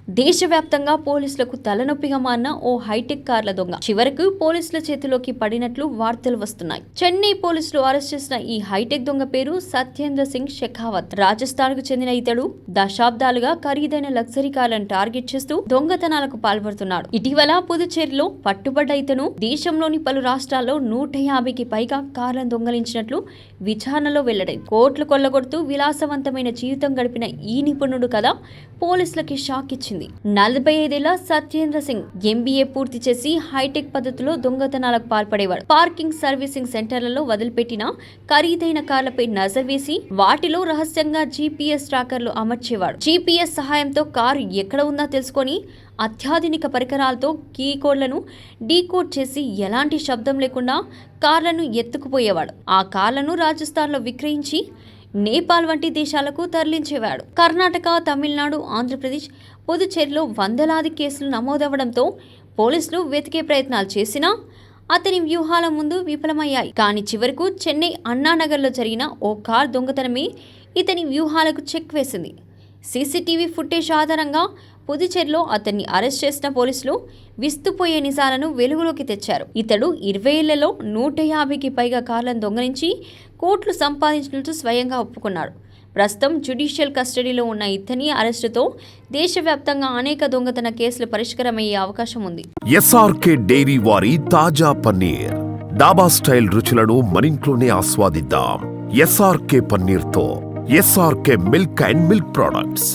దేశవ్యాప్తంగా పోలీసులకు తలనొప్పిగా మారిన ఓ హైటెక్ కార్ల దొంగ చివరకు పోలీసుల చేతిలోకి పడినట్లు వార్తలు వస్తున్నాయి. చెన్నై పోలీసులు అరెస్ట్ చేసిన ఈ హైటెక్ దొంగ పేరు సత్యేంద్ర సింగ్ షెకావత్. రాజస్థాన్ కు చెందిన ఇతడు దశాబ్దాలుగా ఖరీదైన లగ్జరీ కార్లను టార్గెట్ చేస్తూ దొంగతనాలకు పాల్పడుతున్నాడు. ఇటీవల పుదుచ్చేరిలో పట్టుబడ్డ ఇతను దేశంలోని పలు రాష్ట్రాల్లో 150కి పైగా కార్లను దొంగలించినట్లు విచారణలో వెల్లడైంది. కోట్లు కొల్లగొడుతూ విలాసవంతమైన జీవితం గడిపిన ఈ నిపుణుడు కథ పోలీసులకి షాక్ ఇచ్చింది. 45 ఏళ్ల సత్యేంద్ర సింగ్ MBA పూర్తి చేసి హైటెక్ పద్ధతిలో దొంగతనాలకు పాల్పడేవాడు. పార్కింగ్ సర్వీసింగ్ సెంటర్లలో వదిలిపెట్టిన ఖరీదైన కార్లపై నజర్ వేసి వాటిలో రహస్యంగా GPS ట్రాకర్లు అమర్చేవాడు. GPS సహాయంతో కారు ఎక్కడ ఉందో తెలుసుకొని అత్యాధునిక పరికరాలతో కీ కోడ్లను డీకోడ్ చేసి ఎలాంటి శబ్దం లేకుండా కార్లను ఎత్తుకుపోయేవాడు. ఆ కార్లను రాజస్థాన్లో విక్రయించి నేపాల్ వంటి దేశాలకు తరలించేవాడు. కర్ణాటక, తమిళనాడు, ఆంధ్రప్రదేశ్, పుదుచ్చేరిలో వందలాది కేసులు నమోదవడంతో పోలీసులు వెతికే ప్రయత్నాలు చేసినా అతని వ్యూహాల ముందు విఫలమయ్యాయి. కానీ చివరకు చెన్నై అన్నానగర్లో జరిగిన ఓ కార్ దొంగతనమే ఇతని వ్యూహాలకు చెక్ వేసింది. CCTV ఫుటేజ్ ఆధారంగా పుదుచ్చేరిలో అతన్ని అరెస్ట్ చేసిన పోలీసులు విస్తుపోయే నిజాలను వెలుగులోకి తెచ్చారు. ఇతడు 20 ఏళ్లలో 150కి పైగా కార్లను దొంగలించి కోట్లు సంపాదించినట్లు స్వయంగా ఒప్పుకున్నాడు. ప్రస్తుతం జ్యుడిషియల్ కస్టడీలో ఉన్న ఇతని అరెస్టుతో దేశవ్యాప్తంగా అనేక దొంగతన కేసులు పరిష్కారమయ్యే అవకాశం ఉంది. SRK డైరీ వారి తాజా పన్నీర్, డాబా స్టైల్ రుచులను మనింట్లోనే ఆస్వాదిద్దాం. SRK పన్నీర్తో SRK milk and milk products.